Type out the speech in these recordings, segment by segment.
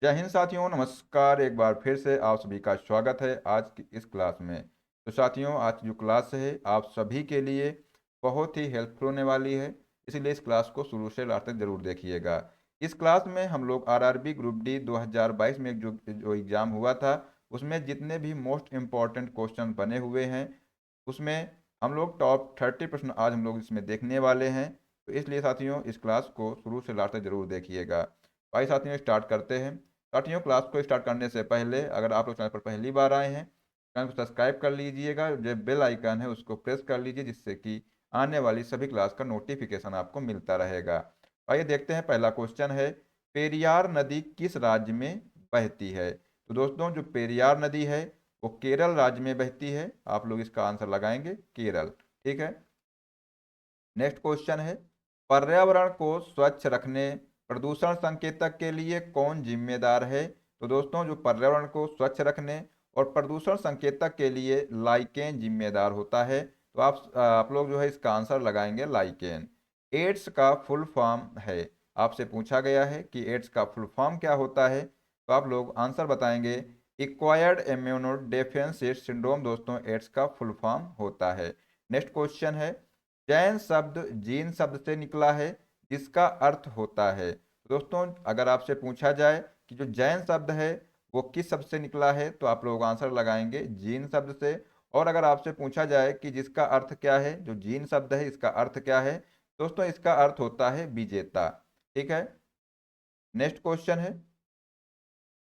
जय हिंद साथियों, नमस्कार। एक बार फिर से आप सभी का स्वागत है आज की इस क्लास में। तो साथियों, आज की जो क्लास है आप सभी के लिए बहुत ही हेल्पफुल होने वाली है, इसीलिए इस क्लास को शुरू से लास्ट तक जरूर देखिएगा। इस क्लास में हम लोग आरआरबी ग्रुप डी 2022 में जो जो एग्ज़ाम हुआ था उसमें जितने भी मोस्ट इम्पॉर्टेंट क्वेश्चन बने हुए हैं उसमें हम लोग टॉप 30 प्रश्न आज हम लोग इसमें देखने वाले हैं। तो इसलिए साथियों, इस क्लास को शुरू से लास्ट तक जरूर देखिएगा। भाई साथियों, स्टार्ट करते हैं। साथियों, क्लास को स्टार्ट करने से पहले अगर आप लोग चैनल पर पहली बार आए हैं, चैनल को सब्सक्राइब कर लीजिएगा। जो बेल आइकन है उसको प्रेस कर लीजिए, जिससे कि आने वाली सभी क्लास का नोटिफिकेशन आपको मिलता रहेगा। आइए देखते हैं, पहला क्वेश्चन है, पेरियार नदी किस राज्य में बहती है? तो दोस्तों, जो पेरियार नदी है वो केरल राज्य में बहती है। आप लोग इसका आंसर लगाएंगे केरल। ठीक है। नेक्स्ट क्वेश्चन है, पर्यावरण को स्वच्छ रखने प्रदूषण संकेतक के लिए कौन जिम्मेदार है? तो दोस्तों, जो पर्यावरण को स्वच्छ रखने और प्रदूषण संकेतक के लिए लाइकेन जिम्मेदार होता है। तो आप लोग जो है इसका आंसर लगाएंगे लाइकेन। एड्स का फुल फॉर्म है, आपसे पूछा गया है कि एड्स का फुल फॉर्म क्या होता है, तो आप लोग आंसर बताएंगे एक्वायर्ड इम्यूनो डेफिशिएंसी सिंड्रोम। दोस्तों, एड्स का फुल फॉर्म होता है। नेक्स्ट क्वेश्चन है, जैन शब्द जीन शब्द से निकला है, जिसका अर्थ होता है? दोस्तों, अगर आपसे पूछा जाए कि जो जैन शब्द है वो किस शब्द से निकला है, तो आप लोग आंसर लगाएंगे जीन शब्द से। और अगर आपसे पूछा जाए कि जिसका अर्थ क्या है, जो जीन शब्द है इसका अर्थ क्या है, दोस्तों इसका अर्थ होता है विजेता। ठीक है। नेक्स्ट क्वेश्चन है,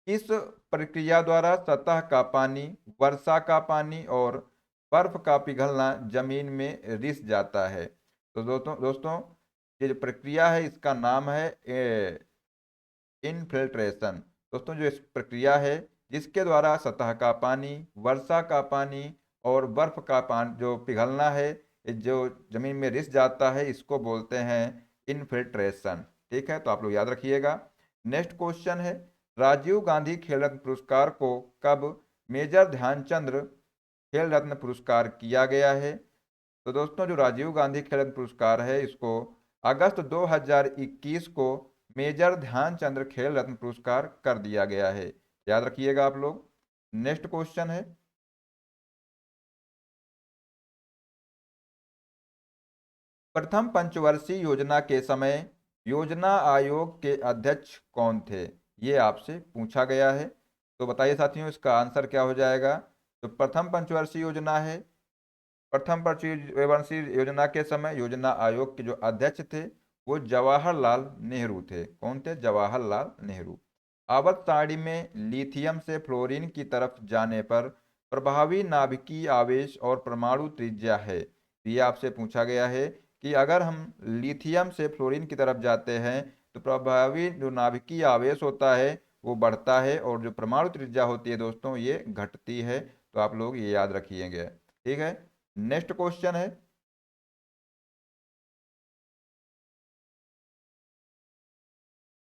इस प्रक्रिया द्वारा सतह का पानी, वर्षा का पानी और बर्फ का पिघलना जमीन में रिस जाता है? तो दोस्तों ये जो प्रक्रिया है इसका नाम है इनफिल्ट्रेशन। दोस्तों, जो इस प्रक्रिया है जिसके द्वारा सतह का पानी, वर्षा का पानी और बर्फ का पानी जो पिघलना है, जो जमीन में रिस जाता है, इसको बोलते हैं इनफिल्ट्रेशन। ठीक है, तो आप लोग याद रखिएगा। नेक्स्ट क्वेश्चन है, राजीव गांधी खेल रत्न पुरस्कार को कब मेजर ध्यानचंद खेल रत्न पुरस्कार किया गया है? तो दोस्तों, जो राजीव गांधी खेल रत्न पुरस्कार है इसको अगस्त 2021 को मेजर ध्यानचंद्र खेल रत्न पुरस्कार कर दिया गया है। याद रखिएगा आप लोग। नेक्स्ट क्वेश्चन है, प्रथम पंचवर्षीय योजना के समय योजना आयोग के अध्यक्ष कौन थे? ये आपसे पूछा गया है। तो बताइए साथियों, इसका आंसर क्या हो जाएगा? तो प्रथम पंचवर्षीय योजना है, प्रथम पंचवर्षीय योजना के समय योजना आयोग के जो अध्यक्ष थे वो जवाहरलाल नेहरू थे। कौन थे? जवाहरलाल नेहरू। आवर्त सारणी में लिथियम से फ्लोरीन की तरफ जाने पर प्रभावी नाभिकीय आवेश और परमाणु त्रिज्या है। तो ये आपसे पूछा गया है कि अगर हम लिथियम से फ्लोरीन की तरफ जाते हैं तो प्रभावी जो नाभिकीय आवेश होता है वो बढ़ता है और जो परमाणु त्रिज्या होती है दोस्तों ये घटती है। तो आप लोग ये याद रखिएगा। ठीक है। नेक्स्ट क्वेश्चन है,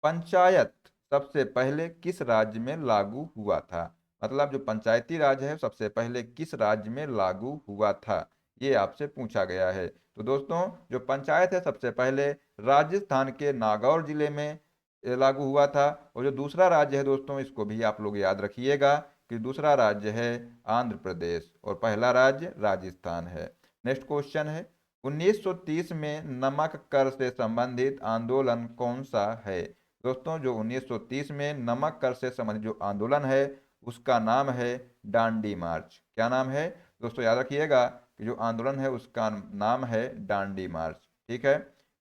पंचायत सबसे पहले किस राज्य में लागू हुआ था? मतलब जो पंचायती राज है सबसे पहले किस राज्य में लागू हुआ था, ये आपसे पूछा गया है। तो दोस्तों, जो पंचायत है सबसे पहले राजस्थान के नागौर जिले में लागू हुआ था। और जो दूसरा राज्य है दोस्तों, इसको भी आप लोग याद रखिएगा कि दूसरा राज्य है आंध्र प्रदेश और पहला राज्य राजस्थान है। नेक्स्ट क्वेश्चन है, 1930 में नमक कर से संबंधित आंदोलन कौन सा है? दोस्तों, जो 1930 में नमक कर से संबंधित जो आंदोलन है उसका नाम है डांडी मार्च। क्या नाम है? दोस्तों याद रखिएगा कि जो आंदोलन है उसका नाम है डांडी मार्च। ठीक है।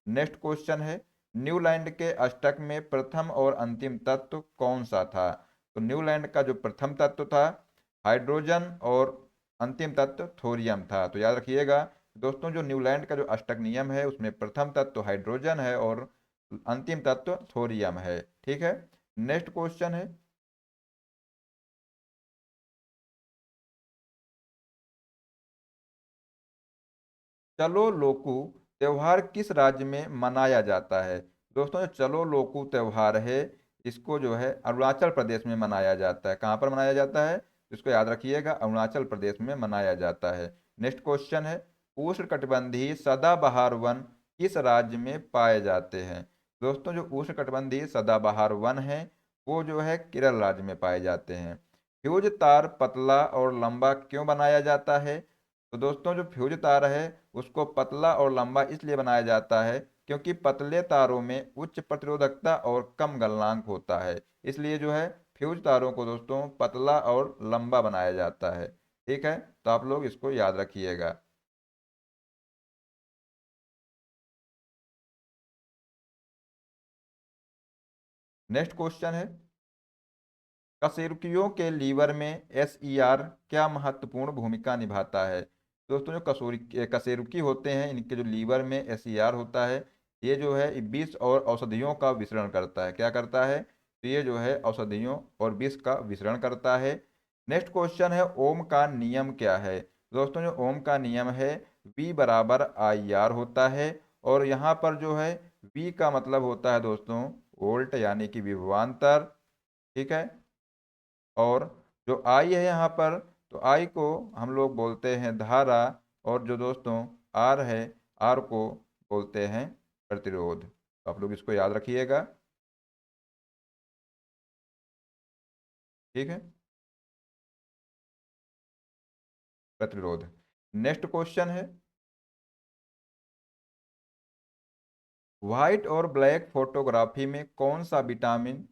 नेक्स्ट क्वेश्चन है, न्यूलैंड के अष्टक में प्रथम और अंतिम तत्व कौन सा था? तो न्यूलैंड का जो प्रथम तत्व था हाइड्रोजन और अंतिम तत्व थोरियम था। तो याद रखिएगा दोस्तों, जो न्यूलैंड का जो अष्टक नियम है उसमें प्रथम तत्व हाइड्रोजन है और अंतिम तत्व थोरियम है। ठीक है। नेक्स्ट क्वेश्चन है, चलो लोकू त्योहार किस राज्य में मनाया जाता है? दोस्तों, जो चलो लोकू त्योहार है इसको जो है अरुणाचल प्रदेश में मनाया जाता है। कहाँ पर मनाया जाता है? इसको याद रखिएगा, अरुणाचल प्रदेश में मनाया जाता है। नेक्स्ट क्वेश्चन है, उष्णकटिबंधीय सदाबहार वन किस राज्य में पाए जाते हैं? दोस्तों, जो उष्णकटिबंधीय सदाबहार वन है वो जो है केरल राज्य में पाए जाते हैं। फ्यूज तार पतला और लंबा क्यों बनाया जाता है? तो दोस्तों जो फ्यूज तार है उसको पतला और लंबा इसलिए बनाया जाता है क्योंकि पतले तारों में उच्च प्रतिरोधकता और कम गलनांक होता है। इसलिए जो है फ्यूज तारों को दोस्तों पतला और लंबा बनाया जाता है। ठीक है, तो आप लोग इसको याद रखिएगा। नेक्स्ट क्वेश्चन है, कशेरुकियों के लीवर में एसईआर क्या महत्वपूर्ण भूमिका निभाता है? दोस्तों जो कशेरुकी होते हैं इनके जो लीवर में एसईआर होता है, ये जो है विष और औषधियों का विसरण करता है। क्या करता है? तो ये जो है औषधियों और विष का विसरण करता है। नेक्स्ट क्वेश्चन है, ओम का नियम क्या है? दोस्तों जो ओम का नियम है V बराबर आई आर होता है। और यहाँ पर जो है V का मतलब होता है दोस्तों वोल्ट यानी कि विभवांतर। ठीक है, और जो आई है यहाँ पर, तो आई को हम लोग बोलते हैं धारा, और जो दोस्तों आर है, आर को बोलते हैं प्रतिरोध। तो आप लोग इसको याद रखिएगा। ठीक है, प्रतिरोध। नेक्स्ट क्वेश्चन है, व्हाइट और ब्लैक फोटोग्राफी में कौन सा विटामिन,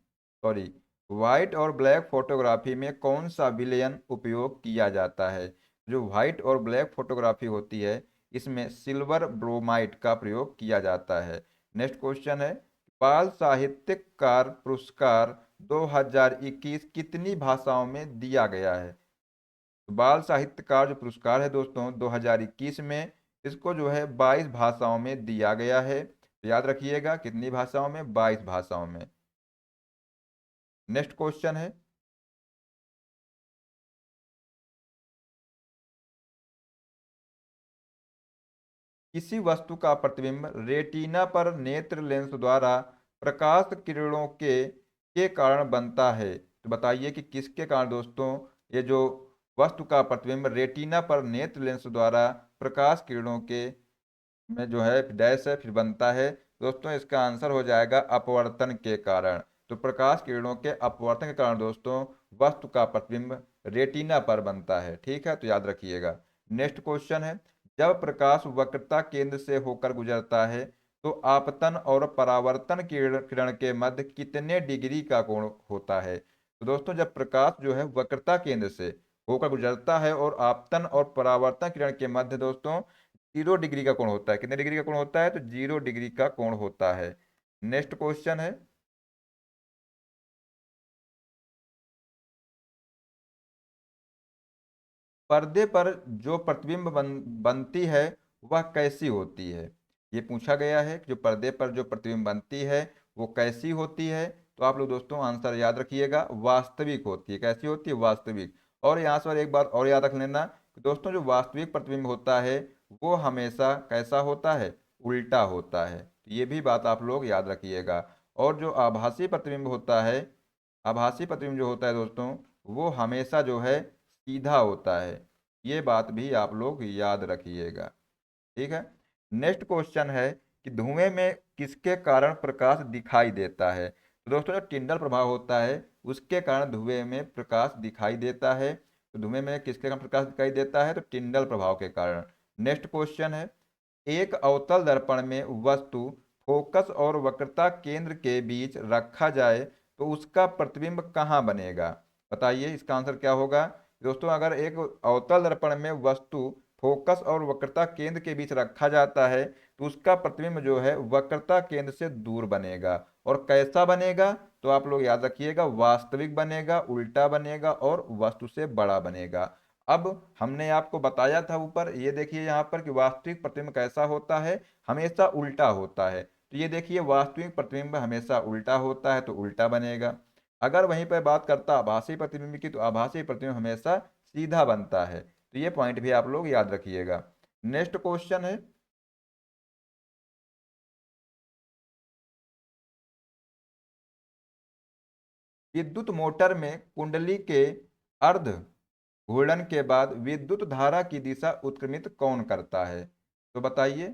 सॉरी, व्हाइट और ब्लैक फोटोग्राफी में कौन सा विलयन उपयोग किया जाता है? जो व्हाइट और ब्लैक फोटोग्राफी होती है इसमें सिल्वर ब्रोमाइड का प्रयोग किया जाता है। नेक्स्ट क्वेश्चन है, बाल साहित्यकार पुरस्कार 2021 कितनी भाषाओं में दिया गया है? तो बाल साहित्यकार जो पुरस्कार है दोस्तों 2021 में, इसको जो है 22 भाषाओं में दिया गया है। तो याद रखिएगा कितनी भाषाओं में, 22 भाषाओं में। नेक्स्ट क्वेश्चन है, किसी वस्तु का प्रतिबिंब रेटिना पर नेत्र लेंस द्वारा प्रकाश किरणों के कारण बनता है? तो बताइए कि किसके कारण दोस्तों ये जो वस्तु का प्रतिबिंब रेटिना पर नेत्र लेंस द्वारा प्रकाश किरणों के में जो है डैश है फिर बनता है? दोस्तों इसका आंसर हो जाएगा अपवर्तन के कारण। तो प्रकाश किरणों के अपवर्तन के कारण दोस्तों वस्तु का प्रतिबिंब रेटिना पर बनता है। ठीक है, तो याद रखिएगा। नेक्स्ट क्वेश्चन है, जब प्रकाश वक्रता केंद्र से होकर गुजरता है तो आपतन और परावर्तन किरण किरण के मध्य कितने डिग्री का कोण होता है? तो दोस्तों जब प्रकाश जो है वक्रता केंद्र से होकर गुजरता है और आपतन और परावर्तन किरण के मध्य दोस्तों 0 डिग्री का कोण होता है। कितने डिग्री का कोण होता है? तो 0 डिग्री का कोण होता है। नेक्स्ट क्वेश्चन है, पर्दे पर जो प्रतिबिंब बनती है वह कैसी होती है? ये पूछा गया है कि जो पर्दे पर जो प्रतिबिंब बनती है वो कैसी होती है? तो आप लोग दोस्तों आंसर याद रखिएगा, वास्तविक होती है। कैसी होती है? वास्तविक। और यहाँ पर एक बात और याद रख लेना कि दोस्तों जो वास्तविक प्रतिबिंब होता है वो हमेशा कैसा होता है? उल्टा होता है। तो ये भी बात आप लोग याद रखिएगा। और जो आभासी प्रतिबिंब होता है, आभासी प्रतिबिंब जो होता है दोस्तों वो हमेशा जो है सीधा होता है। ये बात भी आप लोग याद रखिएगा। ठीक है, नेक्स्ट क्वेश्चन है कि धुएं में किसके कारण प्रकाश दिखाई देता है? तो दोस्तों जो टिंडल प्रभाव होता है उसके कारण धुएं में प्रकाश दिखाई देता है। तो धुएं में किसके कारण प्रकाश दिखाई देता है? तो टिंडल प्रभाव के कारण। नेक्स्ट क्वेश्चन है, एक अवतल दर्पण में वस्तु फोकस और वक्रता केंद्र के बीच रखा जाए तो उसका प्रतिबिंब कहाँ बनेगा? बताइए इसका आंसर क्या होगा? दोस्तों अगर एक अवतल दर्पण में वस्तु फोकस और वक्रता केंद्र के बीच रखा जाता है तो उसका प्रतिबिंब जो है वक्रता केंद्र से दूर बनेगा। और कैसा बनेगा? तो आप लोग याद रखिएगा, वास्तविक बनेगा, उल्टा बनेगा और वस्तु से बड़ा बनेगा। अब हमने आपको बताया था ऊपर, ये देखिए यहाँ पर कि वास्तविक प्रतिबिंब कैसा होता है? हमेशा उल्टा होता है। तो ये देखिए वास्तविक प्रतिबिंब हमेशा उल्टा होता है तो उल्टा बनेगा। अगर वहीं पर बात करता आभासी प्रतिबिंब की तो आभासी प्रतिबिंब हमेशा सीधा बनता है। तो ये पॉइंट भी आप लोग याद रखिएगा। नेक्स्ट क्वेश्चन है, विद्युत मोटर में कुंडली के अर्ध घूर्णन के बाद विद्युत धारा की दिशा उत्क्रमित कौन करता है? तो बताइए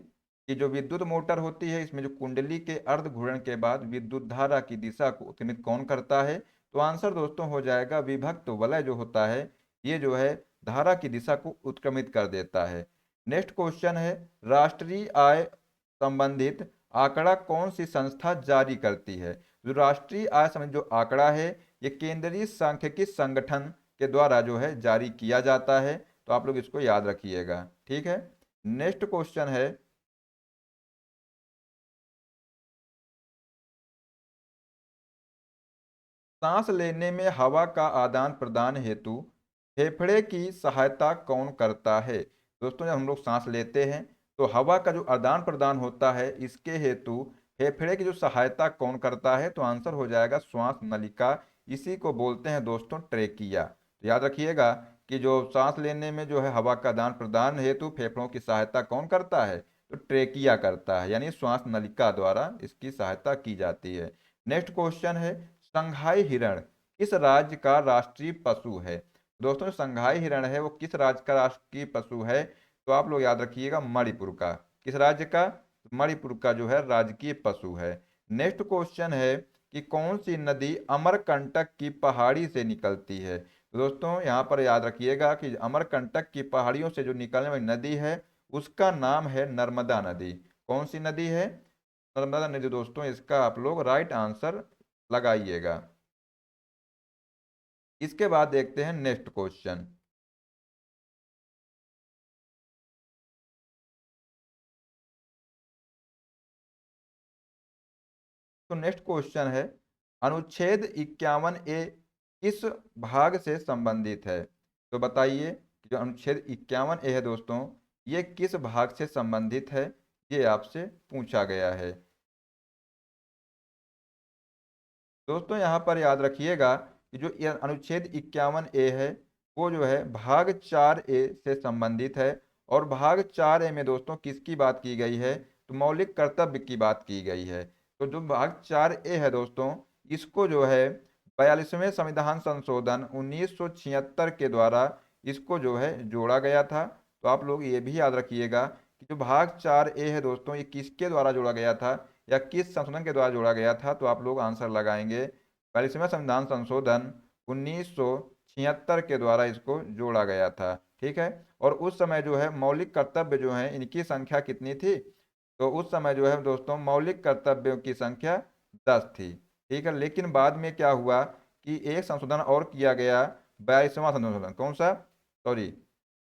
कि जो विद्युत मोटर होती है इसमें जो कुंडली के अर्ध घूर्णन के बाद विद्युत धारा की दिशा को उत्क्रमित कौन करता है? तो आंसर दोस्तों हो जाएगा विभक्त वलय जो होता है ये जो है धारा की दिशा को उत्क्रमित कर देता है। नेक्स्ट क्वेश्चन है, राष्ट्रीय आय संबंधित आंकड़ा कौन सी संस्था जारी करती है? जो राष्ट्रीय आय संबंधित जो आंकड़ा है ये केंद्रीय सांख्यिकी संगठन के द्वारा जो है जारी किया जाता है, तो आप लोग इसको याद रखिएगा। ठीक है, नेक्स्ट क्वेश्चन है, सांस लेने में हवा का आदान प्रदान हेतु फेफड़े की सहायता कौन करता है? दोस्तों जब हम लोग सांस लेते हैं तो हवा का जो आदान प्रदान होता है इसके हेतु फेफड़े की जो सहायता कौन करता है? तो आंसर हो जाएगा श्वास नलिका। इसी को बोलते हैं दोस्तों ट्रेकिया। तो याद रखिएगा कि जो सांस लेने में जो है हवा का आदान प्रदान हेतु फेफड़ों की सहायता कौन करता है? तो ट्रेकिया करता है, यानी श्वास नलिका द्वारा इसकी सहायता की जाती है। नेक्स्ट क्वेश्चन है, संघाई हिरण किस राज्य का राष्ट्रीय पशु है? दोस्तों जो संघाई हिरण है वो किस राज्य का राष्ट्रीय पशु है? तो आप लोग याद रखिएगा मणिपुर का। किस राज्य का? मणिपुर का जो है राजकीय पशु है। नेक्स्ट क्वेश्चन है कि कौन सी नदी अमरकंटक की पहाड़ी से निकलती है? तो दोस्तों यहाँ पर याद रखिएगा कि अमरकंटक की पहाड़ियों से जो निकलने वाली नदी है उसका नाम है नर्मदा नदी। कौन सी नदी है? नर्मदा नदी दोस्तों, इसका आप लोग राइट आंसर लगाइएगा। इसके बाद देखते हैं नेक्स्ट क्वेश्चन। तो नेक्स्ट क्वेश्चन है, अनुच्छेद 51A किस भाग से संबंधित है? तो बताइए कि जो अनुच्छेद 51A है दोस्तों ये किस भाग से संबंधित है? ये आपसे पूछा गया है। दोस्तों यहाँ पर याद रखिएगा कि जो ये अनुच्छेद 51A है वो जो है भाग 4A से संबंधित है। और भाग 4A में दोस्तों किसकी बात की गई है? तो मौलिक कर्तव्य की बात की गई है। तो जो भाग 4A है दोस्तों इसको जो है 42वें संविधान संशोधन 1976 के द्वारा इसको जो है जोड़ा गया था। तो आप लोग ये भी याद रखिएगा कि जो भाग 4A है दोस्तों ये किसके द्वारा जोड़ा गया था या किस संशोधन के द्वारा जोड़ा गया था? तो आप लोग आंसर लगाएंगे 42वें संविधान संशोधन 1976 के द्वारा इसको जोड़ा गया था। ठीक है, और उस समय जो है मौलिक कर्तव्य जो है इनकी संख्या कितनी थी? तो उस समय जो है दोस्तों मौलिक कर्तव्यों की संख्या 10 थी। ठीक है, लेकिन बाद में क्या हुआ कि एक संशोधन और किया गया, 42वां संशोधन। कौन सा? सॉरी,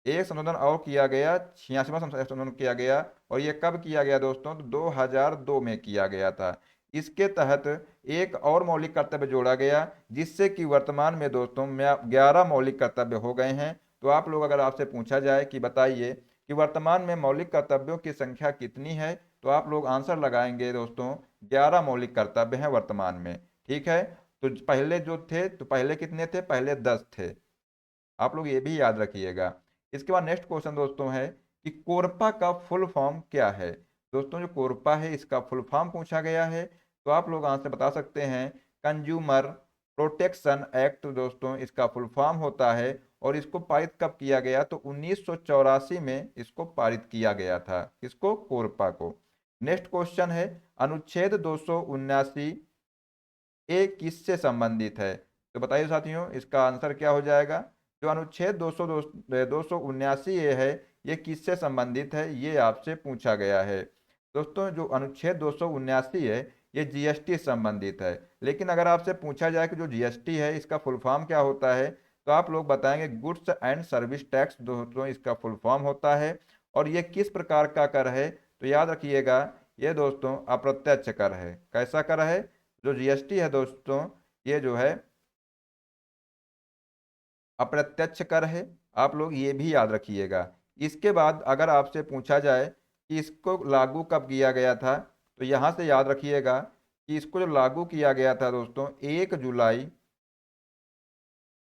एक संशोधन और किया गया, 86वां संशोधन किया गया। और ये कब किया गया दोस्तों? तो 2002 में किया गया था। इसके तहत एक और मौलिक कर्तव्य जोड़ा गया जिससे कि वर्तमान में दोस्तों 11 मौलिक कर्तव्य हो गए हैं। तो आप लोग अगर आपसे पूछा जाए कि बताइए कि वर्तमान में मौलिक कर्तव्यों की संख्या कितनी है? तो आप लोग आंसर लगाएंगे दोस्तों 11 मौलिक कर्तव्य हैं वर्तमान में। ठीक है, तो पहले जो थे तो पहले कितने थे? पहले 10 थे। आप लोग ये भी याद रखिएगा। इसके बाद नेक्स्ट क्वेश्चन दोस्तों है कि कोरपा का फुल फॉर्म क्या है? दोस्तों जो कोरपा है इसका फुल फॉर्म पूछा गया है, तो आप लोग आंसर बता सकते हैं कंज्यूमर प्रोटेक्शन एक्ट दोस्तों इसका फुल फॉर्म होता है। और इसको पारित कब किया गया? तो 1984 में इसको पारित किया गया था। इसको कोरपा को। नेक्स्ट क्वेश्चन है, अनुच्छेद 279 ए किससे संबंधित है? तो बताइए साथियों इसका आंसर क्या हो जाएगा? जो अनुच्छेद 279 ए है ये किससे संबंधित है? ये आपसे पूछा गया है। दोस्तों जो अनुच्छेद 279 है ये जीएसटी संबंधित है। लेकिन अगर आपसे पूछा जाए कि जो जीएसटी है इसका फुल फॉर्म क्या होता है? तो आप लोग बताएंगे गुड्स एंड सर्विस टैक्स दोस्तों इसका फुल फॉर्म होता है। और ये किस प्रकार का कर है? तो याद रखिएगा ये दोस्तों अप्रत्यक्ष कर है। कैसा कर है? जो जीएसटी है दोस्तों ये जो है अप्रत्यक्ष कर है। आप लोग ये भी याद रखिएगा। इसके बाद अगर आपसे पूछा जाए कि इसको लागू कब किया गया था? तो यहाँ से याद रखिएगा कि इसको जो लागू किया गया था दोस्तों 1 जुलाई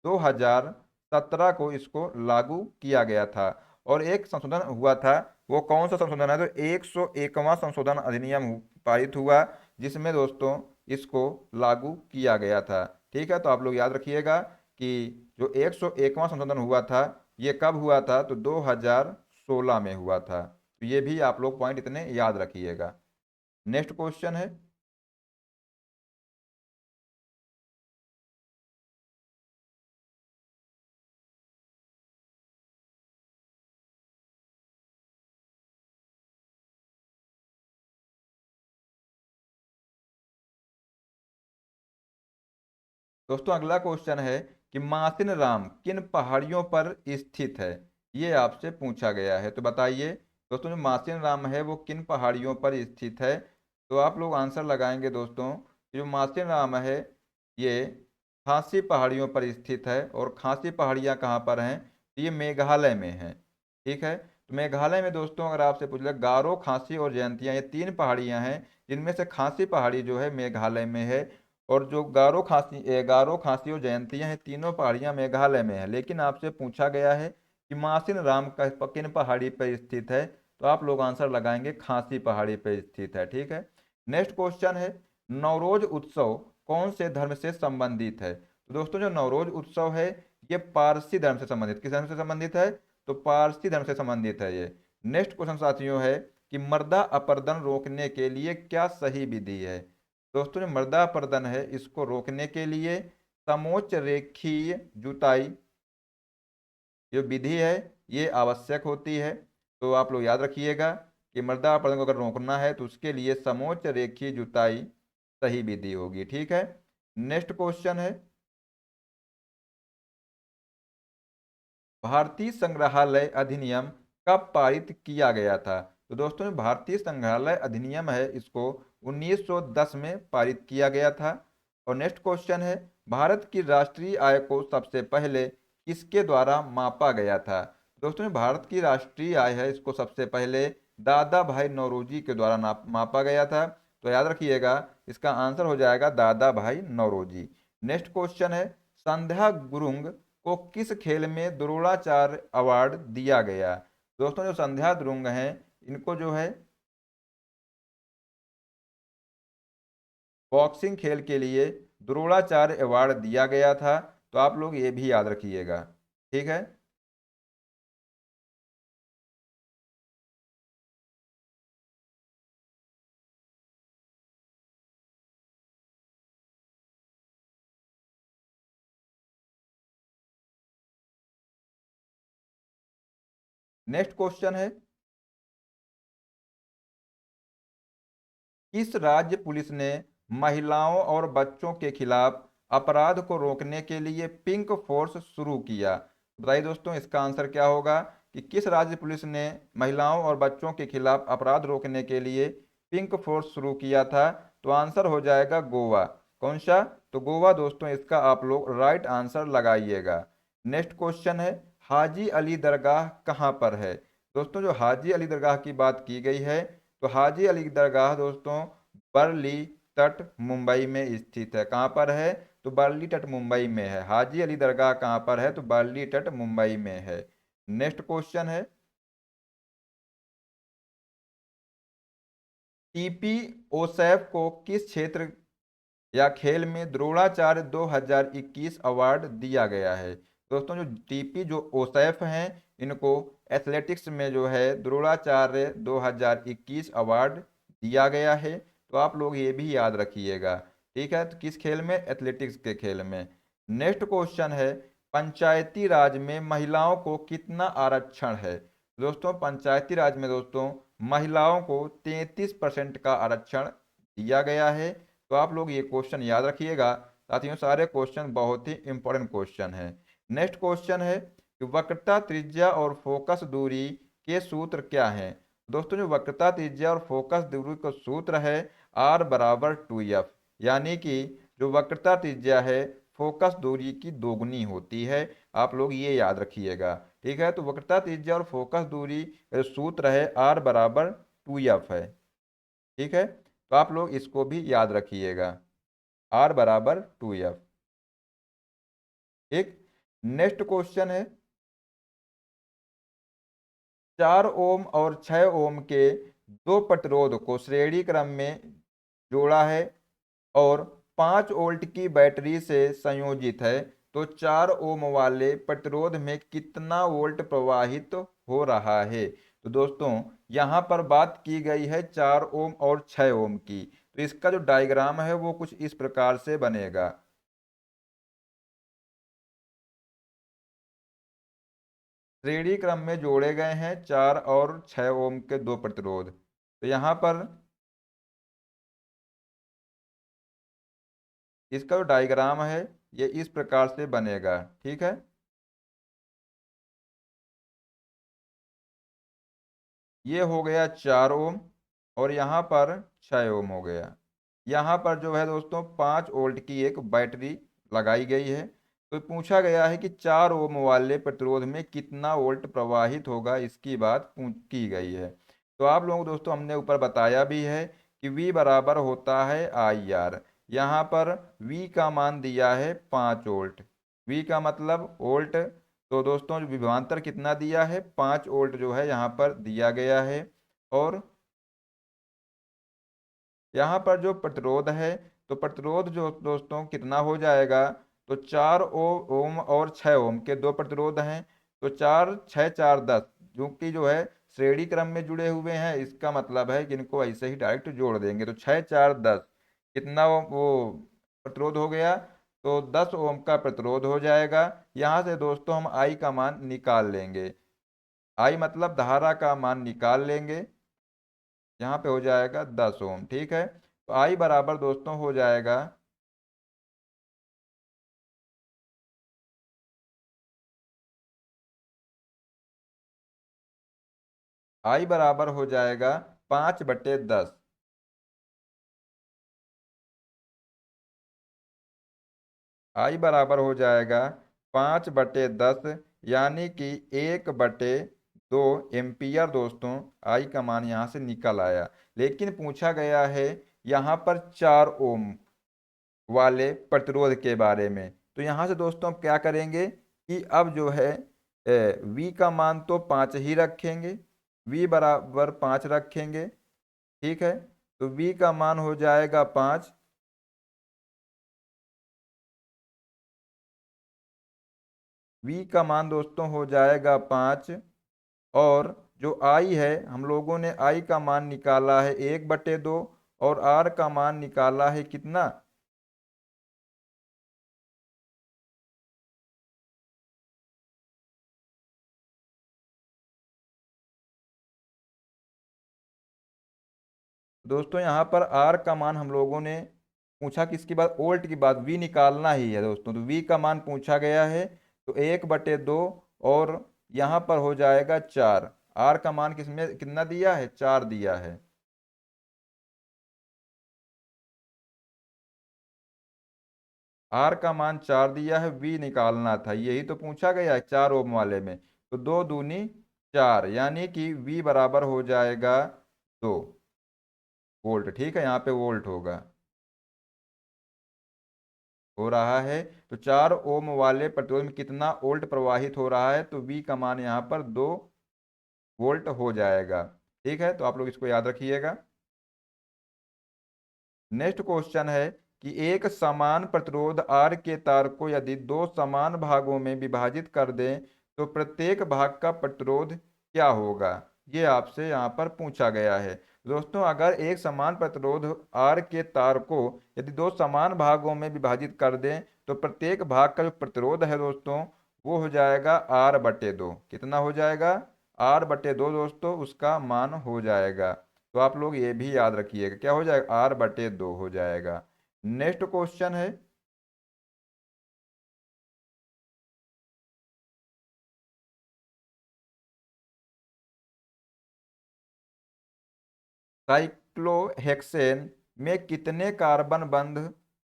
2017 को इसको लागू किया गया था। और एक संशोधन हुआ था, वो कौन सा संशोधन है? तो 101वां संशोधन अधिनियम पारित हुआ जिसमें दोस्तों इसको लागू किया गया था। ठीक है, तो आप लोग याद रखिएगा कि जो 101वां संशोधन हुआ था ये कब हुआ था? तो 2016 में हुआ था। तो ये भी आप लोग पॉइंट इतने याद रखिएगा। नेक्स्ट क्वेश्चन है, दोस्तों अगला क्वेश्चन है कि मासिन राम किन पहाड़ियों पर स्थित है, ये आपसे पूछा गया है। तो बताइए दोस्तों, जो मासिन राम है वो किन पहाड़ियों पर स्थित है। तो आप लोग आंसर लगाएंगे दोस्तों कि जो मासिन राम है ये खासी पहाड़ियों पर स्थित है। और खासी पहाड़ियाँ कहाँ पर हैं, तो ये मेघालय में है। ठीक है, तो मेघालय में दोस्तों अगर आपसे पूछ ले, गारो, खासी और जयंतियाँ, ये तीन पहाड़ियाँ हैं जिनमें से खासी पहाड़ी जो है मेघालय में है। और जो गारो, खासी और जयंतियाँ हैं, तीनों पहाड़ियाँ मेघालय में है। लेकिन आपसे पूछा गया है कि मासिन राम का किन पहाड़ी पर स्थित है, तो आप लोग आंसर लगाएंगे खासी पहाड़ी पर स्थित है। ठीक है, नेक्स्ट क्वेश्चन है, नवरोज उत्सव कौन से धर्म से संबंधित है। तो दोस्तों जो नवरोज उत्सव है ये पारसी धर्म से संबंधित, किस धर्म से संबंधित है, तो पारसी धर्म से संबंधित है ये। नेक्स्ट क्वेश्चन साथियों है कि मर्दा अपरदन रोकने के लिए क्या सही विधि है। दोस्तों जो मृदा अपरदन है इसको रोकने के लिए समोच्च रेखीय जुताई जो विधि है ये आवश्यक होती है। तो आप लोग याद रखिएगा कि मृदा अपरदन को अगर रोकना है तो उसके लिए समोच्च रेखीय जुताई सही विधि होगी। ठीक है, नेक्स्ट क्वेश्चन है, भारतीय संग्रहालय अधिनियम कब पारित किया गया था। तो दोस्तों जो भारतीय संग्रहालय अधिनियम है इसको 1910 में पारित किया गया था। और नेक्स्ट क्वेश्चन है, भारत की राष्ट्रीय आय को सबसे पहले किसके द्वारा मापा गया था। दोस्तों जो भारत की राष्ट्रीय आय है इसको सबसे पहले दादा भाई नौरोजी के द्वारा मापा गया था। तो याद रखिएगा इसका आंसर हो जाएगा दादा भाई नौरोजी। नेक्स्ट क्वेश्चन है, संध्या गुरुंग को किस खेल में द्रोणाचार्य अवार्ड दिया गया। दोस्तों जो संध्या गुरुंग हैं इनको जो है बॉक्सिंग खेल के लिए द्रोणाचार्य अवार्ड दिया गया था। तो आप लोग ये भी याद रखिएगा। ठीक है, नेक्स्ट क्वेश्चन है, किस राज्य पुलिस ने महिलाओं और बच्चों के खिलाफ अपराध को रोकने के लिए पिंक फोर्स शुरू किया। बताइए दोस्तों इसका आंसर क्या होगा कि किस राज्य पुलिस ने महिलाओं और बच्चों के खिलाफ अपराध रोकने के लिए पिंक फोर्स शुरू किया था। तो आंसर हो जाएगा गोवा। कौन सा, तो गोवा दोस्तों इसका आप लोग राइट आंसर लगाइएगा। नेक्स्ट क्वेश्चन है, हाजी अली दरगाह कहाँ पर है। दोस्तों जो हाजी अली दरगाह की बात की गई है तो हाजी अली दरगाह दोस्तों बरली तट मुंबई में स्थित है। कहाँ पर है, तो बरली तट मुंबई में है। हाजी अली दरगाह कहाँ पर है, तो बरली तट मुंबई में है। नेक्स्ट क्वेश्चन है, टीपी ओसैफ को किस क्षेत्र या खेल में द्रोणाचार्य 2021 अवार्ड दिया गया है। दोस्तों जो टीपी जो ओसैफ हैं इनको एथलेटिक्स में जो है द्रोणाचार्य 2021 अवार्ड दिया गया है। तो आप लोग ये भी याद रखिएगा। ठीक है, तो किस खेल में, एथलेटिक्स के खेल में। नेक्स्ट क्वेश्चन है, पंचायती राज में महिलाओं को कितना आरक्षण है। दोस्तों पंचायती राज में दोस्तों महिलाओं को 33% का आरक्षण दिया गया है। तो आप लोग ये क्वेश्चन याद रखिएगा। साथियों सारे क्वेश्चन बहुत ही इंपॉर्टेंट क्वेश्चन है। नेक्स्ट क्वेश्चन है कि वक्रता त्रिज्या और फोकस दूरी के सूत्र क्या हैं। दोस्तों जो वक्रता त्रिज्या और फोकस दूरी का सूत्र है R = 2F, यानी कि जो वक्रता त्रिज्या है फोकस दूरी की दोगुनी होती है। आप लोग ये याद रखिएगा। ठीक है, तो वक्रता त्रिज्या और फोकस दूरी का सूत्र है R = 2F है। ठीक है, तो आप लोग इसको भी याद रखिएगा, R = 2F। ठीक, नेक्स्ट क्वेश्चन है, 4 ओम और 6 ओम के दो प्रतिरोध को श्रेणी क्रम में जोड़ा है और 5 वोल्ट की बैटरी से संयोजित है। तो 4 ओम वाले प्रतिरोध में कितना वोल्ट प्रवाहित हो रहा है। तो दोस्तों यहाँ पर बात की गई है 4 ओम और 6 ओम की। तो इसका जो डायग्राम है वो कुछ इस प्रकार से बनेगा। श्रेणी क्रम में जोड़े गए हैं 4 और 6 ओम के दो प्रतिरोध। तो यहाँ पर इसका जो डायग्राम है ये इस प्रकार से बनेगा, ठीक है। ये हो गया 4 ओम और यहाँ पर 6 ओम हो गया। यहाँ पर जो है दोस्तों 5 वोल्ट की एक बैटरी लगाई गई है। तो पूछा गया है कि 4 ओम वाले प्रतिरोध में कितना वोल्ट प्रवाहित होगा, इसकी बात की गई है। तो आप लोगों को दोस्तों हमने ऊपर बताया भी है कि V बराबर होता है IR। यहाँ पर V का मान दिया है 5 वोल्ट। V का मतलब वोल्ट। तो दोस्तों जो विभवांतर कितना दिया है, 5 वोल्ट जो है यहाँ पर दिया गया है। और यहाँ पर जो प्रतिरोध है, तो प्रतिरोध जो दोस्तों कितना हो जाएगा, तो 4 ओम और 6 ओम के दो प्रतिरोध हैं। तो 4 6 4 10, जो कि जो है श्रेणी क्रम में जुड़े हुए हैं, इसका मतलब है कि इनको ऐसे ही डायरेक्ट जोड़ देंगे। तो 6 4 10 कितना वो प्रतिरोध हो गया, तो 10 ओम का प्रतिरोध हो जाएगा। यहाँ से दोस्तों हम आई का मान निकाल लेंगे। आई मतलब धारा का मान निकाल लेंगे। यहाँ पे हो जाएगा 10 ओम, ठीक है। तो आई बराबर दोस्तों हो जाएगा, आई बराबर हो जाएगा 5/10। आई बराबर हो जाएगा 5/10, यानी कि 1/2 एम्पियर दोस्तों। आई का मान यहाँ से निकल आया। लेकिन पूछा गया है यहाँ पर 4 ओम वाले प्रतिरोध के बारे में। तो यहाँ से दोस्तों हम क्या करेंगे कि अब जो है V का मान तो 5 ही रखेंगे। V बराबर 5 रखेंगे, ठीक है। तो V का मान हो जाएगा 5। V का मान दोस्तों हो जाएगा 5। और जो I है, हम लोगों ने I का मान निकाला है 1/2 और R का मान निकाला है कितना, दोस्तों यहाँ पर R का मान हम लोगों ने पूछा किसकी बात, वोल्ट की बात। V निकालना ही है दोस्तों, तो V का मान पूछा गया है। तो 1/2 और यहाँ पर हो जाएगा 4। R का मान किसमें कितना दिया है, 4 दिया है। R का मान 4 दिया है, V निकालना था, यही तो पूछा गया है 4 ओम वाले में। तो 2 दूनी 4, यानी कि V बराबर हो जाएगा 2 वोल्ट, ठीक है। यहाँ पे वोल्ट होगा, हो रहा है। तो 4 ओम वाले प्रतिरोध में कितना वोल्ट प्रवाहित हो रहा है, तो V का मान यहाँ पर 2 वोल्ट हो जाएगा, ठीक है। तो आप लोग इसको याद रखिएगा। नेक्स्ट क्वेश्चन है कि एक समान प्रतिरोध R के तार को यदि दो समान भागों में विभाजित कर दें तो प्रत्येक भाग का प्रतिरोध क्या होगा, ये आपसे यहाँ पर पूछा गया है। दोस्तों अगर एक समान प्रतिरोध R के तार को यदि दो समान भागों में विभाजित कर दें तो प्रत्येक भाग का जो प्रतिरोध है दोस्तों, वो हो जाएगा R/2। कितना हो जाएगा, R/2 दोस्तों, उसका मान हो जाएगा। तो आप लोग ये भी याद रखिएगा, क्या हो जाएगा, R/2 हो जाएगा। नेक्स्ट क्वेश्चन है, साइक्लोहेक्सेन में कितने कार्बन बंध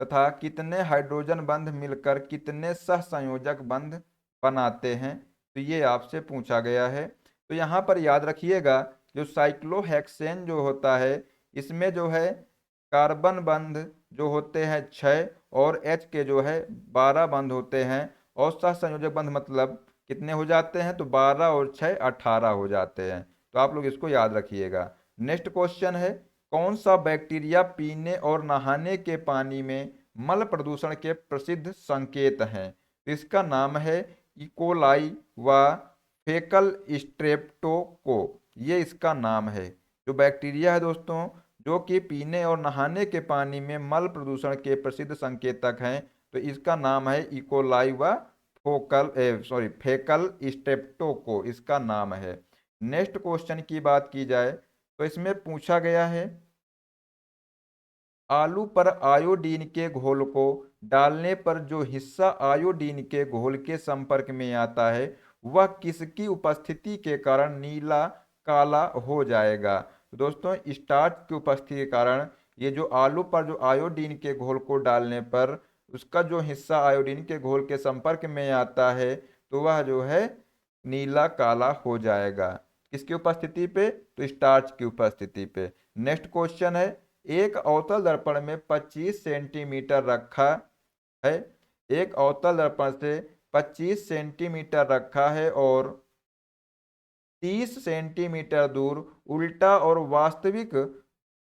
तथा कितने हाइड्रोजन बंध मिलकर कितने सहसंयोजक बंध बनाते हैं, तो ये आपसे पूछा गया है। तो यहाँ पर याद रखिएगा, जो साइक्लोहेक्सेन जो होता है, इसमें जो है कार्बन बंध जो होते हैं 6 और H के जो है 12 बंध होते हैं। और सहसंयोजक बंध मतलब कितने हो जाते हैं, तो 12 और 6 18 हो जाते हैं। तो आप लोग इसको याद रखिएगा। नेक्स्ट क्वेश्चन है, कौन सा बैक्टीरिया पीने और नहाने के पानी में मल प्रदूषण के प्रसिद्ध संकेत हैं, तो इसका नाम है इकोलाई व फेकल स्ट्रेप्टोको, ये इसका नाम है। जो बैक्टीरिया है दोस्तों, जो कि पीने और नहाने के पानी में मल प्रदूषण के प्रसिद्ध संकेतक हैं, तो इसका नाम है इकोलाई व फेकल स्ट्रेप्टोको, इसका नाम है। नेक्स्ट क्वेश्चन की बात की जाए तो इसमें पूछा गया है आलू पर आयोडीन के घोल को डालने पर जो हिस्सा आयोडीन के घोल के संपर्क में आता है वह किसकी उपस्थिति के कारण नीला काला हो जाएगा। तो दोस्तों स्टार्च की उपस्थिति के कारण ये जो आलू पर जो आयोडीन के घोल को डालने पर उसका जो हिस्सा आयोडीन के घोल के संपर्क में आता है तो वह जो है नीला काला हो जाएगा। किसकी उपस्थिति पे? तो स्टार्च की उपस्थिति पे। नेक्स्ट क्वेश्चन है, एक अवतल दर्पण में 25 सेंटीमीटर रखा है, एक अवतल दर्पण से 25 सेंटीमीटर रखा है और 30 सेंटीमीटर दूर उल्टा और वास्तविक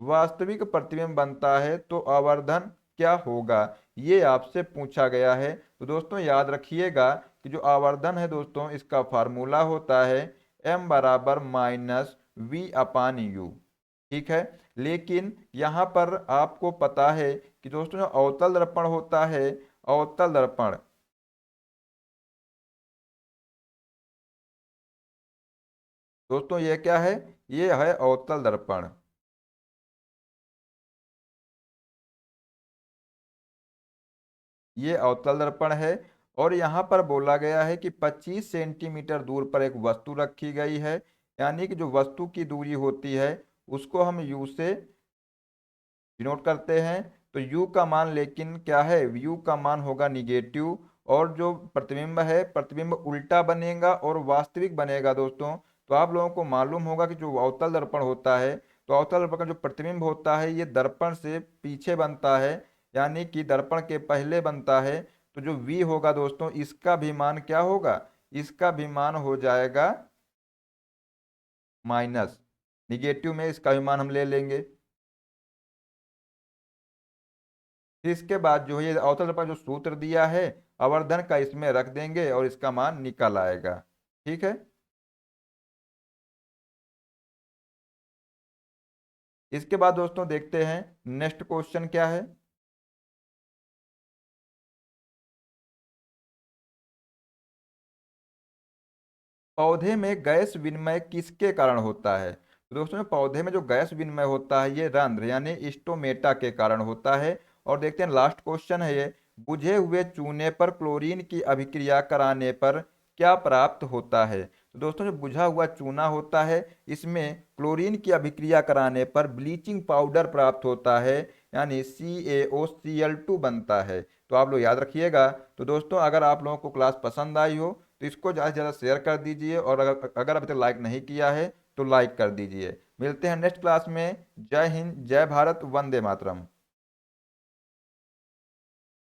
वास्तविक प्रतिबिंब बनता है तो आवर्धन क्या होगा? ये आपसे पूछा गया है। तो दोस्तों याद रखिएगा कि जो आवर्धन है दोस्तों इसका फार्मूला होता है m बराबर माइनस वी अपान यू। ठीक है, लेकिन यहाँ पर आपको पता है कि दोस्तों जो अवतल दर्पण होता है, अवतल दर्पण दोस्तों ये क्या है? ये है अवतल दर्पण। ये अवतल दर्पण है और यहाँ पर बोला गया है कि 25 सेंटीमीटर दूर पर एक वस्तु रखी गई है, यानी कि जो वस्तु की दूरी होती है उसको हम u से डिनोट करते हैं। तो u का मान लेकिन क्या है? u का मान होगा निगेटिव और जो प्रतिबिंब है प्रतिबिंब उल्टा बनेगा और वास्तविक बनेगा दोस्तों। तो आप लोगों को मालूम होगा कि जो अवतल दर्पण होता है तो अवतल दर्पण का जो प्रतिबिंब होता है ये दर्पण से पीछे बनता है, यानी कि दर्पण के पहले बनता है। तो जो v होगा दोस्तों इसका भी मान क्या होगा? इसका भी मान हो जाएगा माइनस, निगेटिव में इसका भी मान हम ले लेंगे। फिर इसके बाद जो ये अवतल दर्पण जो सूत्र दिया है आवर्धन का इसमें रख देंगे और इसका मान निकल आएगा। ठीक है, इसके बाद दोस्तों देखते हैं नेक्स्ट क्वेश्चन क्या है। पौधे में गैस विनिमय किसके कारण होता है? तो दोस्तों पौधे में जो गैस विनिमय होता है ये रंध्र यानी स्टोमेटा के कारण होता है। और देखते हैं लास्ट क्वेश्चन है ये, बुझे हुए चूने पर क्लोरीन की अभिक्रिया कराने पर क्या प्राप्त होता है? तो दोस्तों जो बुझा हुआ चूना होता है इसमें क्लोरीन की अभिक्रिया कराने पर ब्लीचिंग पाउडर प्राप्त होता है, यानी CaOCl2 बनता है। तो आप लोग याद रखिएगा। तो दोस्तों अगर आप लोगों को क्लास पसंद आई हो तो इसको ज़्यादा से ज़्यादा शेयर कर दीजिए और अगर अभी तक लाइक नहीं किया है तो लाइक कर दीजिए। मिलते हैं नेक्स्ट क्लास में। जय हिंद, जय भारत, वंदे मातरम।